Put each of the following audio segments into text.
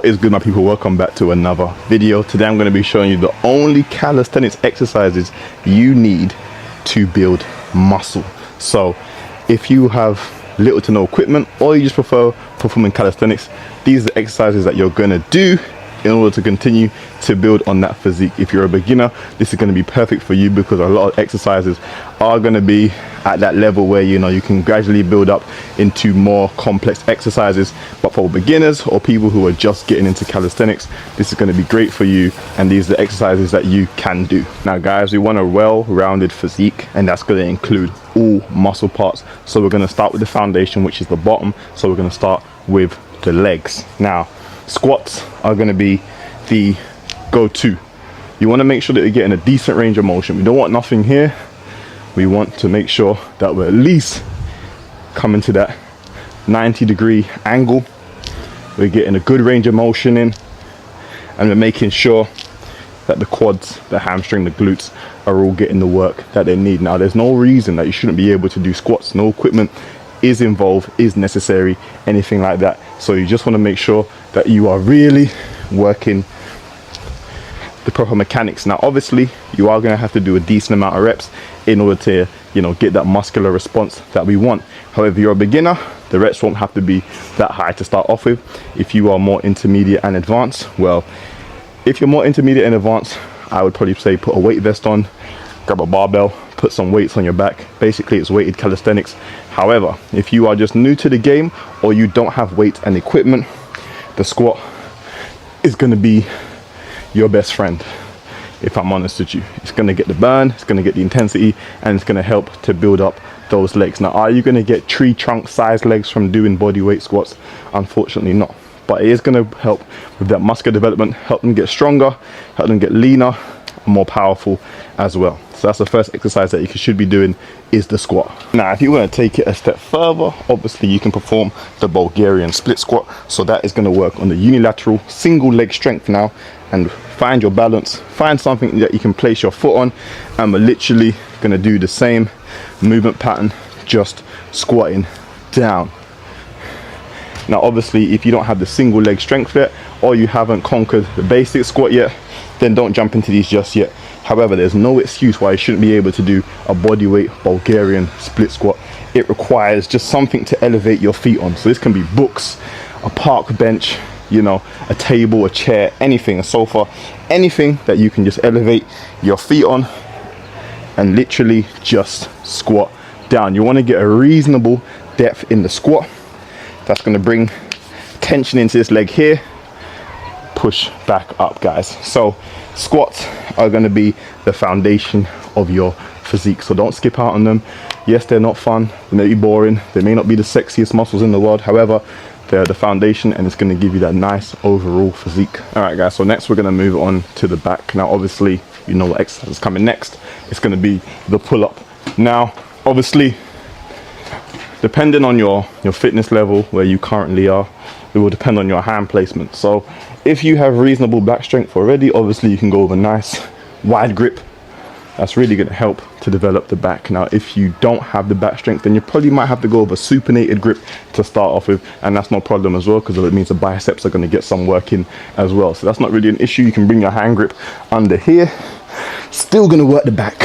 What is good, my people? Welcome back to another video. Today I'm going to be showing you the only calisthenics exercises you need to build muscle. So if you have little to no equipment, or you just prefer performing calisthenics, these are the exercises that you're going to do in order to continue to build on that physique. If you're a beginner, this is going to be perfect for you because a lot of exercises are going to be at that level where you can gradually build up into more complex exercises. But for beginners or people who are just getting into calisthenics, this is going to be great for you, and these are the exercises that you can do. Now guys, we want a well-rounded physique, and that's going to include all muscle parts. So we're going to start with the foundation, which is the bottom. So we're going to start with the legs. Now squats are going to be the go-to. You want to make sure that you're getting a decent range of motion. We don't want nothing here. We want to make sure that we're at least coming to that 90-degree angle. We're getting a good range of motion in, and we're making sure that the quads, the hamstring, the glutes are all getting the work that they need. Now there's no reason that you shouldn't be able to do squats. No equipment is involved, is necessary, anything like that. So you just want to make sure that you are really working the proper mechanics. Now obviously you are going to have to do a decent amount of reps in order to get that muscular response that we want. However, if you're a beginner, the reps won't have to be that high to start off with. If you are more intermediate and advanced, well, if you're more intermediate and advanced, I would probably say put a weight vest on, grab a barbell, put some weights on your back. Basically it's weighted calisthenics. However, if you are just new to the game or you don't have weights and equipment, the squat is going to be your best friend, if I'm honest with you. It's going to get the burn, it's going to get the intensity, and it's going to help to build up those legs. Now, are you going to get tree trunk size legs from doing body weight squats? Unfortunately not, but it is going to help with that muscular development, help them get stronger, help them get leaner and more powerful as well. So that's the first exercise that you should be doing, is the squat. Now if you want to take it a step further, obviously you can perform the Bulgarian split squat. So that is going to work on the unilateral single leg strength now, and find your balance, find something that you can place your foot on, and we're literally going to do the same movement pattern, just squatting down. Now obviously if you don't have the single leg strength yet, or you haven't conquered the basic squat yet, then don't jump into these just yet. However, there's no excuse why you shouldn't be able to do a bodyweight Bulgarian split squat. It requires just something to elevate your feet on. So this can be books, a park bench, a table, a chair, anything, a sofa, anything that you can just elevate your feet on and literally just squat down. You want to get a reasonable depth in the squat. That's going to bring tension into this leg here. Push back up, guys. So squats are going to be the foundation of your physique, so don't skip out on them. Yes, they're not fun, they may be boring, they may not be the sexiest muscles in the world, however they're the foundation, and it's going to give you that nice overall physique. All right guys, so next we're going to move on to the back. Now obviously you know what exercise is coming next. It's going to be the pull-up. Now obviously depending on your fitness level, where you currently are, it will depend on your hand placement. So if you have reasonable back strength already, obviously you can go with a nice wide grip. That's really going to help to develop the back. Now if you don't have the back strength, then you probably might have to go with a supinated grip to start off with, and that's no problem as well, because it means the biceps are going to get some work in as well. So that's not really an issue. You can bring your hand grip under here, still going to work the back,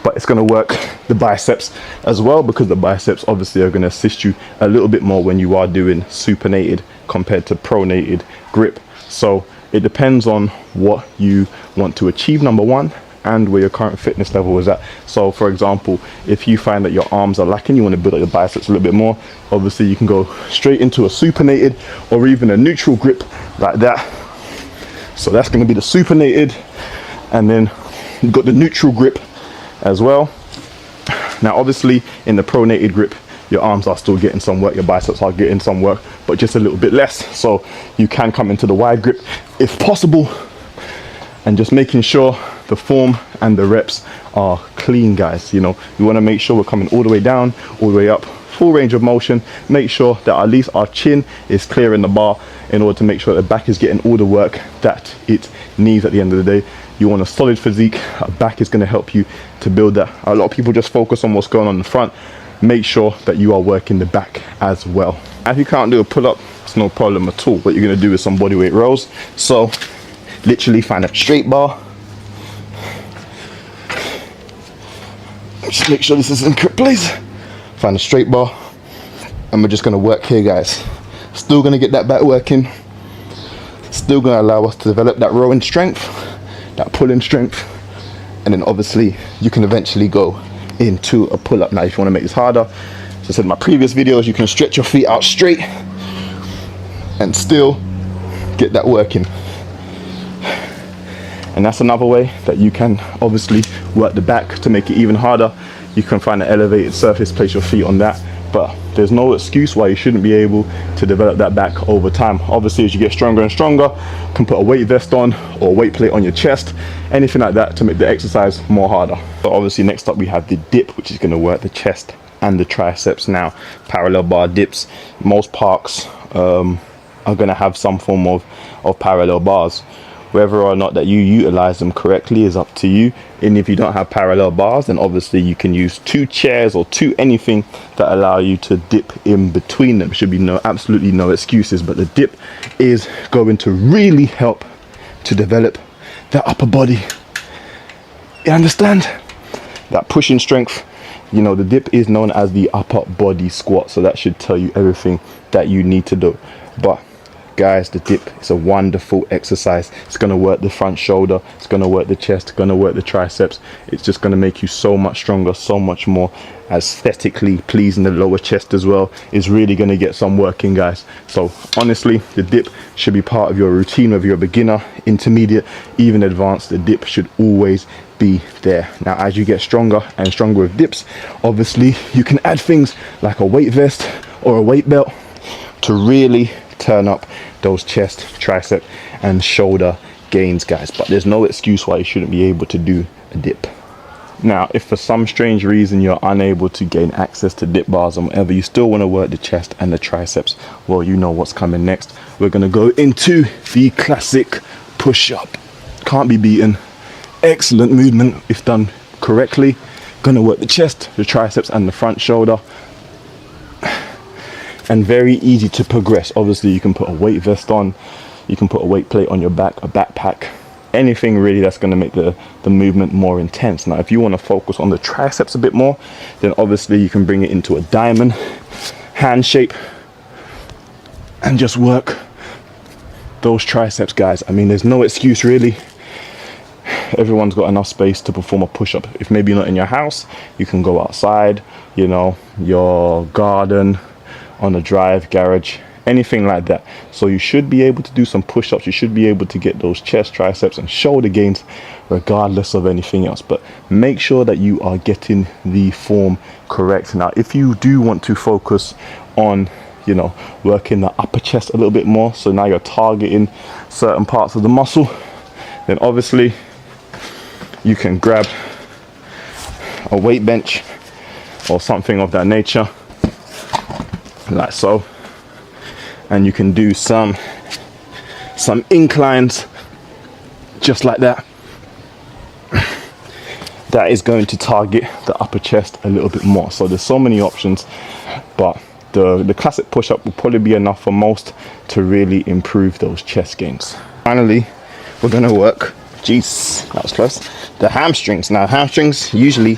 but it's going to work the biceps as well, because the biceps obviously are going to assist you a little bit more when you are doing supinated compared to pronated grip. So it depends on what you want to achieve, number one, and where your current fitness level is at. So for example, if you find that your arms are lacking, you want to build up your biceps a little bit more, obviously you can go straight into a supinated or even a neutral grip like that. So that's going to be the supinated, and then you've got the neutral grip as well. Now obviously in the pronated grip, your arms are still getting some work, your biceps are getting some work, but just a little bit less. So you can come into the wide grip if possible, and just making sure the form and the reps are clean, guys. We want to make sure we're coming all the way down, all the way up, full range of motion. Make sure that at least our chin is clear in the bar, in order to make sure the back is getting all the work that it needs at the end of the day. You want a solid physique. A back is going to help you to build that. A lot of people just focus on what's going on in the front. Make sure that you are working the back as well. If you can't do a pull-up, it's no problem at all. What you're going to do is some bodyweight rows. So literally find a straight bar. Just make sure this is in place. Find a straight bar, and we're just going to work here, guys. Still going to get that back working. Still going to allow us to develop that rowing strength, that pulling strength, and then obviously you can eventually go into a pull-up. Now if you want to make this harder, as I said in my previous videos, you can stretch your feet out straight and still get that working. And that's another way that you can obviously work the back to make it even harder. You can find an elevated surface, place your feet on that, but there's no excuse why you shouldn't be able to develop that back over time. Obviously, as you get stronger and stronger, you can put a weight vest on or a weight plate on your chest, anything like that to make the exercise more harder. But obviously next up we have the dip, which is going to work the chest and the triceps. Now parallel bar dips, most parks are going to have some form of parallel bars. Whether or not that you utilize them correctly is up to you. And if you don't have parallel bars, then obviously you can use 2 chairs or anything that allow you to dip in between them. Should be absolutely no excuses, but the dip is going to really help to develop the upper body. You understand? That pushing strength. You know, the dip is known as the upper body squat, so that should tell you everything that you need to do. But guys, the dip is a wonderful exercise. It's going to work the front shoulder, it's going to work the chest, it's going to work the triceps. It's just going to make you so much stronger, so much more aesthetically pleasing. The lower chest as well is really going to get some working, guys. So honestly, the dip should be part of your routine, whether you're a beginner, intermediate, even advanced. The dip should always be there. Now as you get stronger and stronger with dips, obviously you can add things like a weight vest or a weight belt to really turn up those chest, tricep and shoulder gains, guys. But there's no excuse why you shouldn't be able to do a dip. Now if for some strange reason you're unable to gain access to dip bars and whatever, you still want to work the chest and the triceps, well, you know what's coming next. We're going to go into the classic push-up. Can't be beaten. Excellent movement if done correctly. Going to work the chest, the triceps and the front shoulder. And very easy to progress. Obviously you can put a weight vest on, you can put a weight plate on your back, a backpack, anything really that's going to make the movement more intense. Now if you want to focus on the triceps a bit more, then obviously you can bring it into a diamond hand shape and just work those triceps, guys. I mean, there's no excuse really. Everyone's got enough space to perform a push-up. If maybe not in your house, you can go outside, you know, your garden, on a drive, garage, anything like that. So you should be able to do some push-ups. You should be able to get those chest, triceps and shoulder gains regardless of anything else. But make sure that you are getting the form correct. Now if you do want to focus on, you know, working the upper chest a little bit more, so now you're targeting certain parts of the muscle, then obviously you can grab a weight bench or something of that nature, like so, and you can do some inclines just like that. That is going to target the upper chest a little bit more. So there's so many options, but the classic push-up will probably be enough for most to really improve those chest gains. Finally, we're going to work, jeez, that was close, the hamstrings. Now hamstrings usually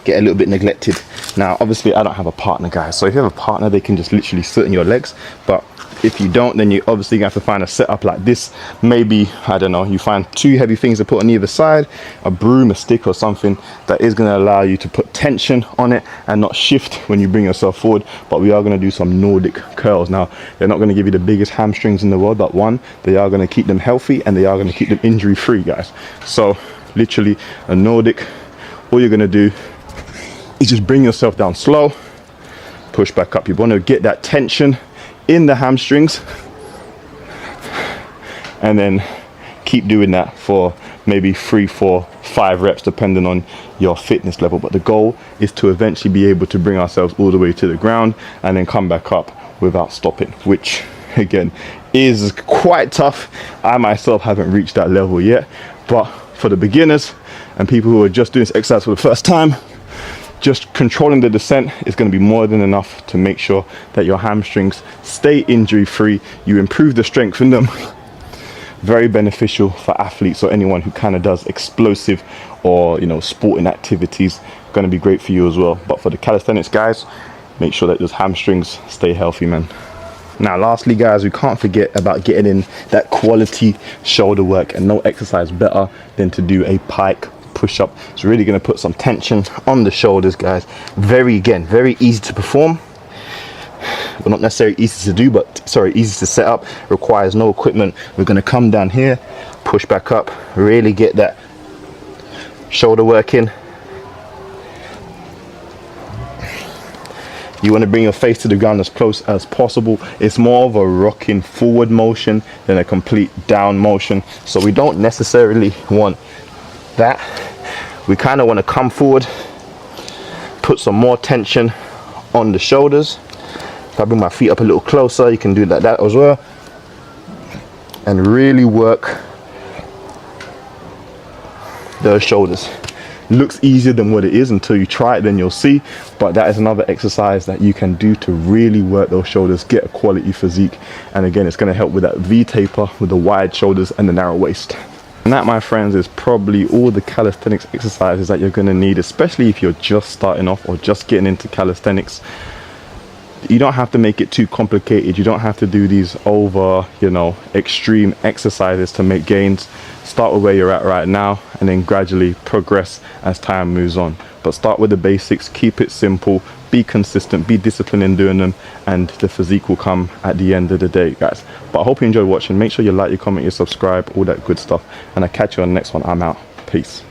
get a little bit neglected. Now obviously I don't have a partner, guys, so if you have a partner they can just literally sit on your legs, but if you don't, then you obviously have to find a setup like this. Maybe, I don't know, you find 2 heavy things to put on either side, a broom, a stick or something that is going to allow you to put tension on it and not shift when you bring yourself forward. But we are going to do some Nordic curls. Now they're not going to give you the biggest hamstrings in the world, but one, they are going to keep them healthy and they are going to keep them injury free, guys. So literally a Nordic, all you're going to do is just bring yourself down slow, push back up. You want to get that tension in the hamstrings and then keep doing that for maybe 3, 4, 5 reps depending on your fitness level. But the goal is to eventually be able to bring ourselves all the way to the ground and then come back up without stopping, which again is quite tough. I myself haven't reached that level yet, but for the beginners and people who are just doing this exercise for the first time, just controlling the descent is going to be more than enough to make sure that your hamstrings stay injury free. You improve the strength in them. Very beneficial for athletes or anyone who kind of does explosive or, you know, sporting activities. Going to be great for you as well. But for the calisthenics guys, make sure that those hamstrings stay healthy, man. Now lastly guys, we can't forget about getting in that quality shoulder work, and no exercise better than to do a pike push-up. It's really going to put some tension on the shoulders, guys. Very easy to perform. Well, not necessarily easy to do, but sorry, easy to set up. Requires no equipment. We're going to come down here, push back up, really get that shoulder work in. You want to bring your face to the ground as close as possible. It's more of a rocking forward motion than a complete down motion, so we don't necessarily want that. We kind of want to come forward, put some more tension on the shoulders. If I bring my feet up a little closer, you can do like that as well, and really work those shoulders. Looks easier than what it is until you try it, then you'll see. But that is another exercise that you can do to really work those shoulders, get a quality physique. And again, it's going to help with that V taper, with the wide shoulders and the narrow waist. And that, my friends, is probably all the calisthenics exercises that you're going to need, especially if you're just starting off or just getting into calisthenics. You don't have to make it too complicated. You don't have to do these over, you know, extreme exercises to make gains. Start with where you're at right now and then gradually progress as time moves on. But start with the basics, keep it simple, be consistent, be disciplined in doing them, and the physique will come at the end of the day, guys. But I hope you enjoyed watching. Make sure you like, you comment, you subscribe, all that good stuff, and I'll catch you on the next one. I'm out. Peace.